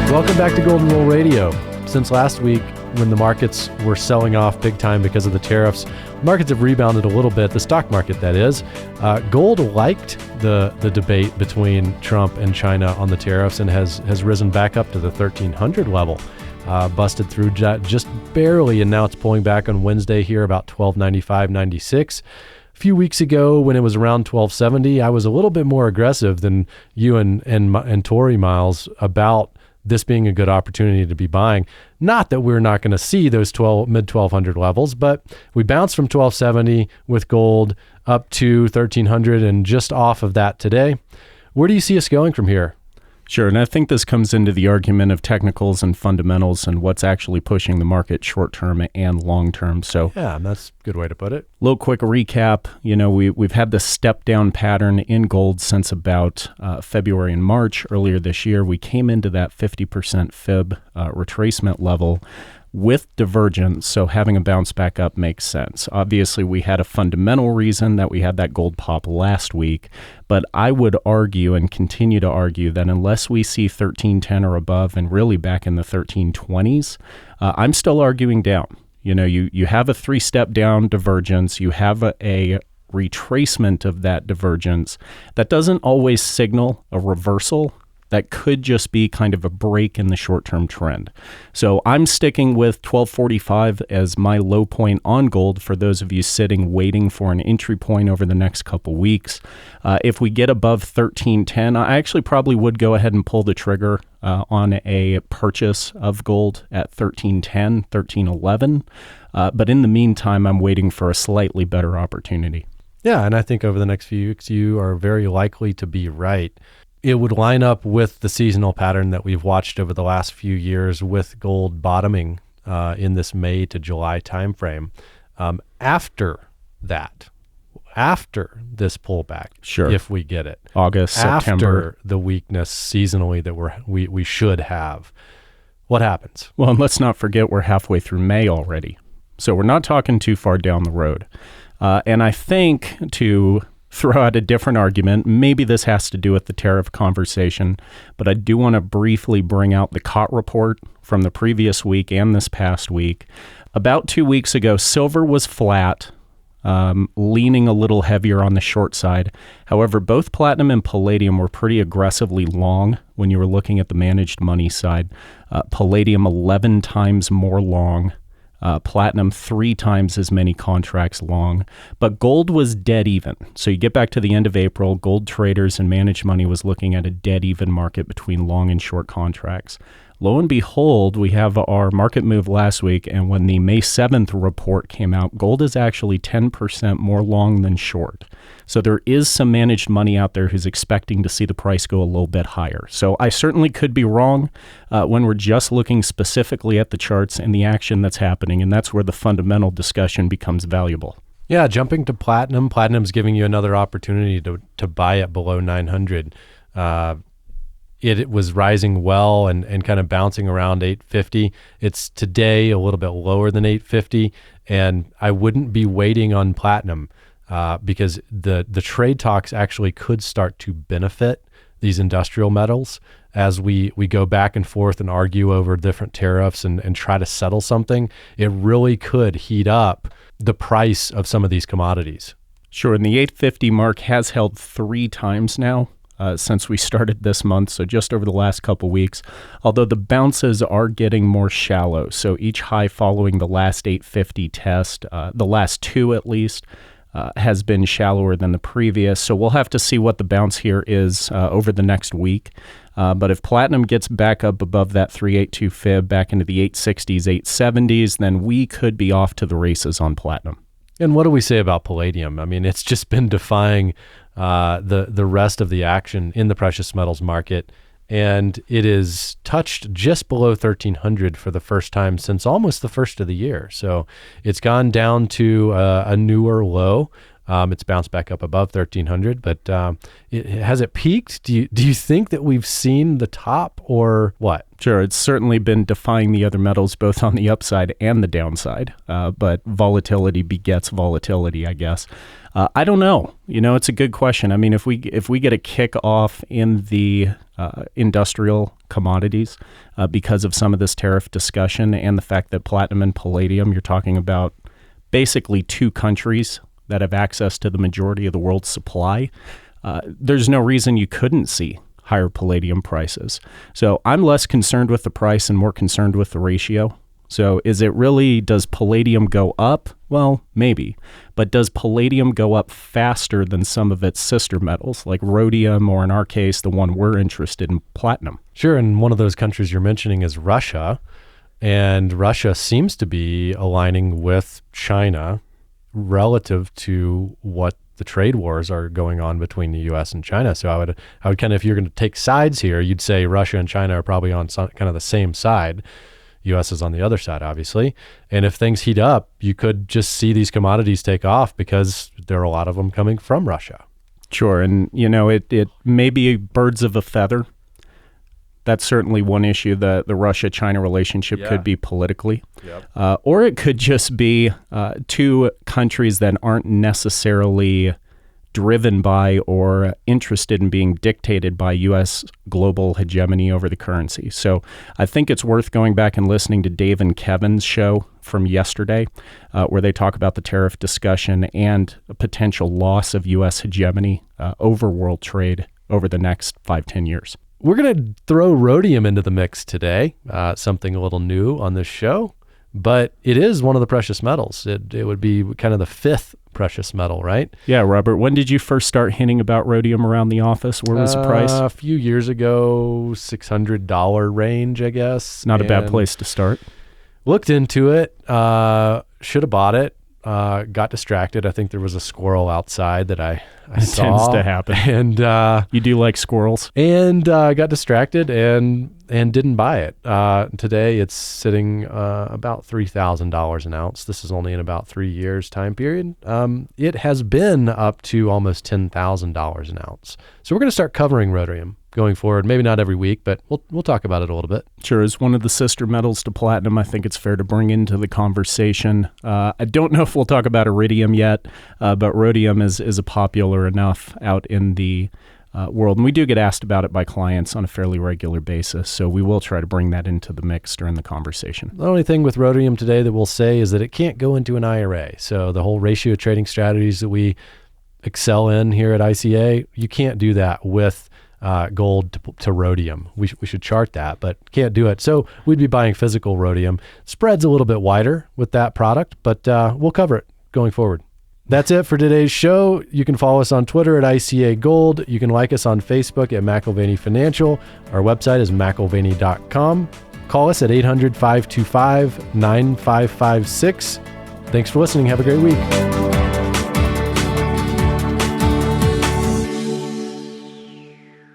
Welcome back to Golden Rule Radio. Since last week, when the markets were selling off big time because of the tariffs, markets have rebounded a little bit, the stock market that is. Gold liked the debate between Trump and China on the tariffs and has risen back up to the 1,300 level. Busted through just barely, and now it's pulling back on Wednesday here about 1295.96. A few weeks ago, when it was around 1270, I was a little bit more aggressive than you and Tori Miles about this being a good opportunity to be buying. Not that we're not going to see those mid 1200 levels, but we bounced from 1270 with gold up to 1300 and just off of that today. Where do you see us going from here? Sure, and I think this comes into the argument of technicals and fundamentals and what's actually pushing the market short-term and long-term. So yeah, that's a good way to put it. Little quick recap. You know, we've had this step-down pattern in gold since about February and March. Earlier this year, we came into that 50% fib retracement level with divergence, so having a bounce back up makes sense. Obviously, we had a fundamental reason that we had that gold pop last week, but I would argue and continue to argue that unless we see 1310 or above and really back in the 1320s, I'm still arguing down. You know, you have a three-step down divergence, you have a retracement of that divergence. That doesn't always signal a reversal. That could just be kind of a break in the short-term trend. So I'm sticking with 1245 as my low point on gold for those of you sitting waiting for an entry point over the next couple weeks. If we get above 1310, I actually probably would go ahead and pull the trigger on a purchase of gold at 1310, 1311. But in the meantime, I'm waiting for a slightly better opportunity. Yeah, and I think over the next few weeks, you are very likely to be right. It would line up with the seasonal pattern that we've watched over the last few years with gold bottoming in this May to July timeframe. After this pullback, sure, if we get it, August, September, after the weakness seasonally that we should have, what happens? Well, and let's not forget we're halfway through May already, so we're not talking too far down the road. And I think to throw out a different argument, maybe this has to do with the tariff conversation, but I do want to briefly bring out the COT report from the previous week and this past week. About 2 weeks ago, silver was flat, leaning a little heavier on the short side. However, both platinum and palladium were pretty aggressively long when you were looking at the managed money side. Palladium 11 times more long. Platinum 3 times as many contracts long, but gold was dead even. So you get back to the end of April, gold traders and managed money was looking at a dead even market between long and short contracts. Lo and behold, we have our market move last week, and when the May 7th report came out, gold is actually 10% more long than short. So there is some managed money out there who's expecting to see the price go a little bit higher. So I certainly could be wrong when we're just looking specifically at the charts and the action that's happening, and that's where the fundamental discussion becomes valuable. Yeah, jumping to platinum. Platinum's giving you another opportunity to buy it below 900. It was rising well and kind of bouncing around 850. It's today a little bit lower than 850, and I wouldn't be waiting on platinum because the trade talks actually could start to benefit these industrial metals as we go back and forth and argue over different tariffs and try to settle something. It really could heat up the price of some of these commodities. Sure, and the 850 mark has held 3 times now. Since we started this month, so just over the last couple weeks, although the bounces are getting more shallow. So each high following the last 850 test, the last 2 at least, has been shallower than the previous. So we'll have to see what the bounce here is over the next week. But if platinum gets back up above that 382 fib, back into the 860s, 870s, then we could be off to the races on platinum. And what do we say about palladium? I mean, it's just been defying the rest of the action in the precious metals market, and it is touched just below 1,300 for the first time since almost the first of the year. So it's gone down to a newer low. It's bounced back up above 1,300, but has it peaked? Do you think that we've seen the top or what? Sure, it's certainly been defying the other metals both on the upside and the downside, but volatility begets volatility, I guess. I don't know. You know, it's a good question. I mean, if we get a kick off in the industrial commodities because of some of this tariff discussion and the fact that platinum and palladium, you're talking about basically two countries that have access to the majority of the world's supply. There's no reason you couldn't see higher palladium prices. So I'm less concerned with the price and more concerned with the ratio. So does palladium go up? Well, maybe. But does palladium go up faster than some of its sister metals, like rhodium, or in our case, the one we're interested in, platinum? Sure, and one of those countries you're mentioning is Russia. And Russia seems to be aligning with China relative to what the trade wars are going on between the U.S. and China. So I would kind of, if you're going to take sides here, you'd say Russia and China are probably on kind of the same side. U.S. is on the other side, obviously. And if things heat up, you could just see these commodities take off because there are a lot of them coming from Russia. Sure. And, it may be birds of a feather. That's certainly one issue. The Russia-China relationship could be politically. Yep. Or it could just be two countries that aren't necessarily driven by or interested in being dictated by U.S. global hegemony over the currency. So I think it's worth going back and listening to Dave and Kevin's show from yesterday, where they talk about the tariff discussion and a potential loss of U.S. hegemony over world trade over the next 5-10 years. We're going to throw rhodium into the mix today, something a little new on this show, but it is one of the precious metals. It would be kind of the fifth precious metal, right? Yeah, Robert, when did you first start hinting about rhodium around the office? Where was the price? A few years ago, $600 range, I guess. Not a bad place to start. Looked into it, should have bought it. Got distracted. I think there was a squirrel outside that I saw. Tends to happen. And you do like squirrels. And got distracted and didn't buy it. Today it's sitting about $3,000 an ounce. This is only in about 3 years time period. It has been up to almost $10,000 an ounce. So we're going to start covering rhodium going forward. Maybe not every week, but we'll talk about it a little bit. Sure. As one of the sister metals to platinum, I think it's fair to bring into the conversation. I don't know if we'll talk about iridium yet, but rhodium is a popular enough out in the world. And we do get asked about it by clients on a fairly regular basis. So we will try to bring that into the mix during the conversation. The only thing with rhodium today that we'll say is that it can't go into an IRA. So the whole ratio trading strategies that we excel in here at ICA, you can't do that with gold to rhodium. We should chart that, but can't do it. So we'd be buying physical rhodium. Spread's a little bit wider with that product, but we'll cover it going forward. That's it for today's show. You can follow us on Twitter at ICA Gold. You can like us on Facebook at McIlvaney Financial. Our website is McIlvaney.com. Call us at 800-525-9556. Thanks for listening. Have a great week.